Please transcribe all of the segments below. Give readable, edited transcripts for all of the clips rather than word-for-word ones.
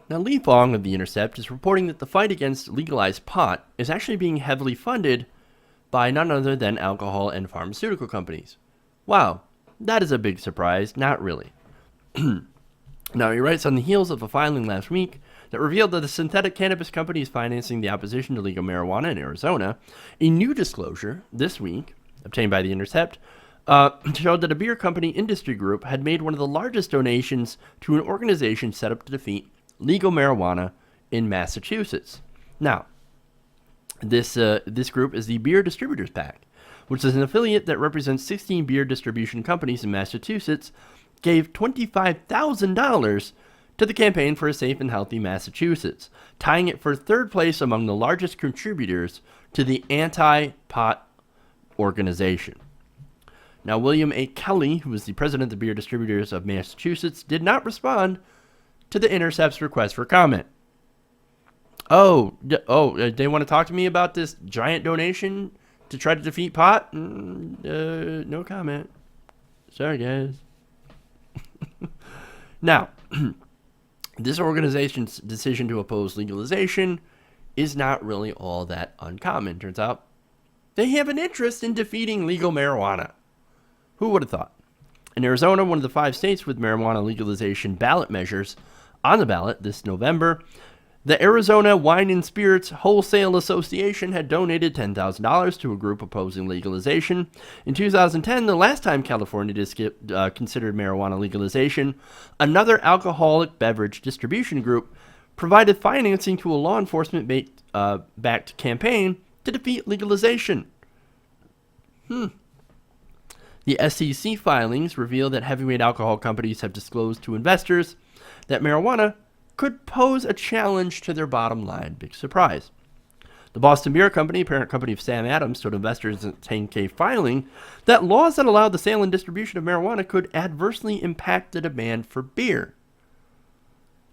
Now, Lee Fong of The Intercept is reporting that the fight against legalized pot is actually being heavily funded by none other than alcohol and pharmaceutical companies. Wow, that is a big surprise. Not really. Now, he writes on the heels of a filing last week that revealed that the synthetic cannabis company is financing the opposition to legal marijuana in Arizona. A new disclosure this week, obtained by The Intercept, showed that a beer company industry group had made one of the largest donations to an organization set up to defeat legal marijuana in Massachusetts. Now, this group is the Beer Distributors PAC, which is an affiliate that represents 16 beer distribution companies in Massachusetts, gave $25,000 to the campaign for a safe and healthy Massachusetts, tying it for third place among the largest contributors to the anti-pot organization. Now, William A. Kelly, who is the president of the Beer Distributors of Massachusetts, did not respond to the Intercept's request for comment. They want to talk to me about this giant donation to try to defeat pot? No comment. Sorry, guys. Now, this organization's decision to oppose legalization is not really all that uncommon. Turns out they have an interest in defeating legal marijuana. Who would have thought? In Arizona, one of the 5 states with marijuana legalization ballot measures on the ballot this November, the Arizona Wine and Spirits Wholesale Association had donated $10,000 to a group opposing legalization. In 2010, the last time California considered marijuana legalization, another alcoholic beverage distribution group provided financing to a law enforcement-backed campaign to defeat legalization. The SEC filings reveal that heavyweight alcohol companies have disclosed to investors that marijuana could pose a challenge to their bottom line. Big surprise. The Boston Beer Company, parent company of Sam Adams, told investors in a 10-K filing that laws that allow the sale and distribution of marijuana could adversely impact the demand for beer.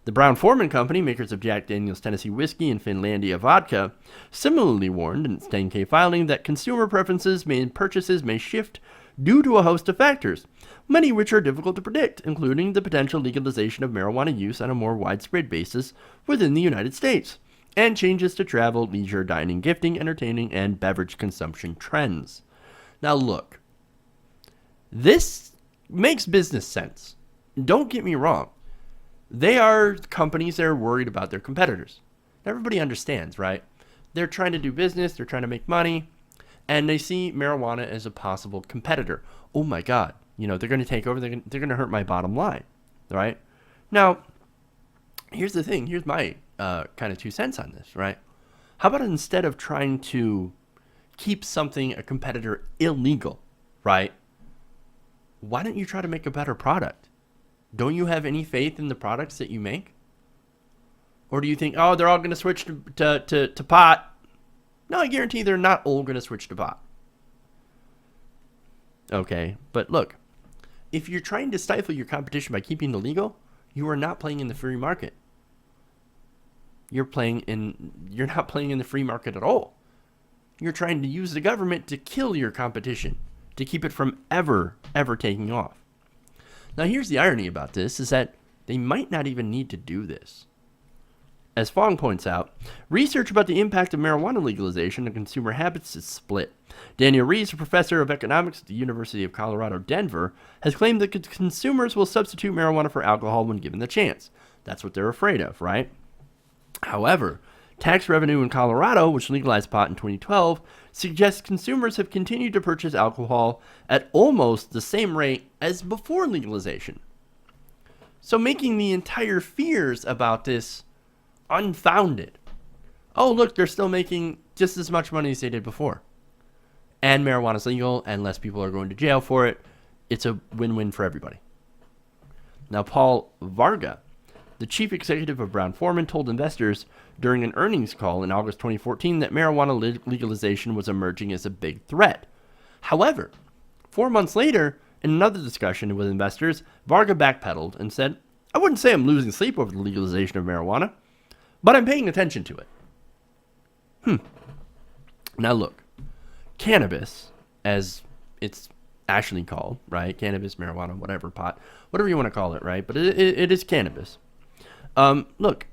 The Brown-Forman Company, makers of Jack Daniel's Tennessee Whiskey and Finlandia Vodka, similarly warned in its 10-K filing that consumer preferences and purchases may shift due to a host of factors, many of which are difficult to predict, including the potential legalization of marijuana use on a more widespread basis within the United States, and changes to travel, leisure, dining, gifting, entertaining, and beverage consumption trends. Now look, this makes business sense. Don't get me wrong. They are companies that are worried about their competitors. Everybody understands, right? They're trying to do business, they're trying to make money, and they see marijuana as a possible competitor. Oh my God, they're going to take over, they're going to hurt my bottom line, right? Now, here's the thing, here's my kind of 2 cents on this, right? How about instead of trying to keep a competitor illegal, right? Why don't you try to make a better product? Don't you have any faith in the products that you make? Or do you think, they're all going to switch to pot? No, I guarantee they're not all going to switch to pot. Okay, but look, if you're trying to stifle your competition by keeping it illegal, you are not playing in the free market. You're not playing in the free market at all. You're trying to use the government to kill your competition, to keep it from ever taking off. Now, here's the irony about this, is that they might not even need to do this. As Fong points out, research about the impact of marijuana legalization on consumer habits is split. Daniel Rees, a professor of economics at the University of Colorado, Denver, has claimed that consumers will substitute marijuana for alcohol when given the chance. That's what they're afraid of, right? However, tax revenue in Colorado, which legalized pot in 2012, suggests consumers have continued to purchase alcohol at almost the same rate as before legalization. So making the entire fears about this unfounded. Oh, look, they're still making just as much money as they did before. And marijuana's legal, and less people are going to jail for it. It's a win-win for everybody. Now, Paul Varga, the chief executive of Brown-Forman, told investors during an earnings call in August 2014 that marijuana legalization was emerging as a big threat. However, 4 months later, in another discussion with investors, Varga backpedaled and said, I wouldn't say I'm losing sleep over the legalization of marijuana, but I'm paying attention to it. Now look, cannabis, as it's actually called, right? Cannabis, marijuana, whatever, pot, whatever you want to call it, right? But it is cannabis. Look,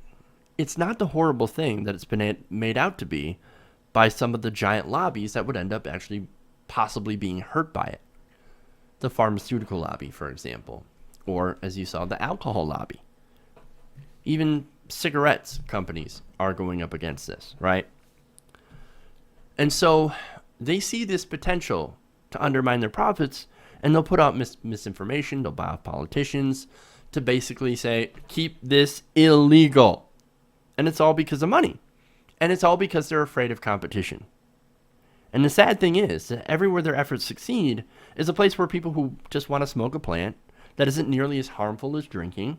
it's not the horrible thing that it's been made out to be by some of the giant lobbies that would end up actually possibly being hurt by it. The pharmaceutical lobby, for example, or as you saw, the alcohol lobby. Even cigarettes companies are going up against this, right? And so they see this potential to undermine their profits, and they'll put out misinformation. They'll buy off politicians to basically say, keep this illegal. And it's all because of money. And it's all because they're afraid of competition. And the sad thing is that everywhere their efforts succeed is a place where people who just want to smoke a plant that isn't nearly as harmful as drinking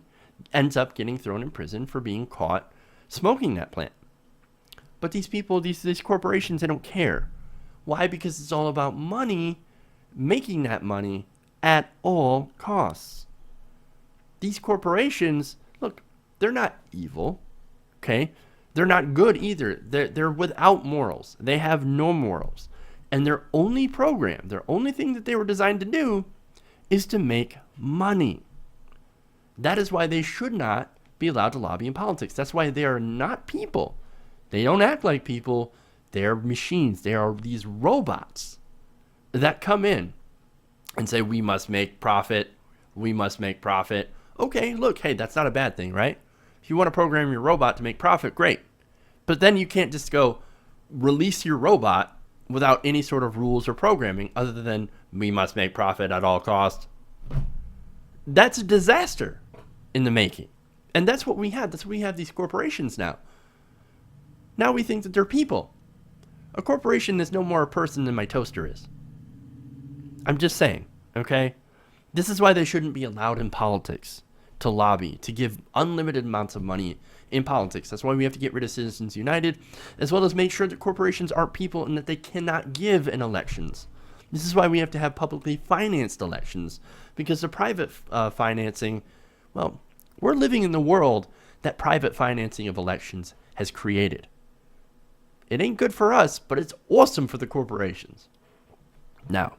ends up getting thrown in prison for being caught smoking that plant. But these people, these corporations, they don't care. Why? Because it's all about money, making that money at all costs. These corporations, look, they're not evil, okay? They're not good either. They're without morals. They have no morals. And their only program, their only thing that they were designed to do is to make money. That is why they should not be allowed to lobby in politics. That's why they are not people. They don't act like people. They're machines. They are these robots that come in and say, we must make profit. We must make profit. Okay, look, hey, that's not a bad thing, right? If you want to program your robot to make profit, great. But then you can't just go release your robot without any sort of rules or programming other than we must make profit at all costs. That's a disaster in the making. And that's what we have. That's what we have these corporations now. Now we think that they're people. A corporation is no more a person than my toaster is. I'm just saying, okay? This is why they shouldn't be allowed in politics to lobby, to give unlimited amounts of money in politics. That's why we have to get rid of Citizens United, as well as make sure that corporations aren't people and that they cannot give in elections. This is why we have to have publicly financed elections, because the private financing, well, we're living in the world that private financing of elections has created. It ain't good for us, but it's awesome for the corporations. Now,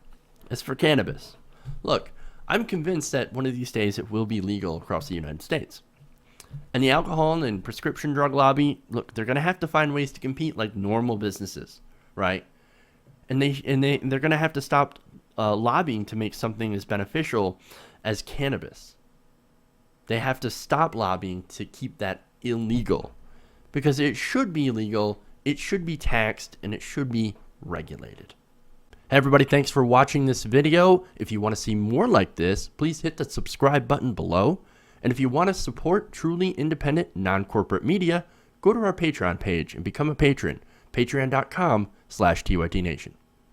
as for cannabis, look, I'm convinced that one of these days it will be legal across the United States. And the alcohol and prescription drug lobby, look, they're going to have to find ways to compete like normal businesses, right? And they're going to have to stop lobbying to make something as beneficial as cannabis. They have to stop lobbying to keep that illegal, because it should be illegal, it should be taxed, and it should be regulated. Hey everybody, thanks for watching this video. If you want to see more like this, please hit the subscribe button below. And if you want to support truly independent, non-corporate media, go to our Patreon page and become a patron. Patreon.com/TYTNation.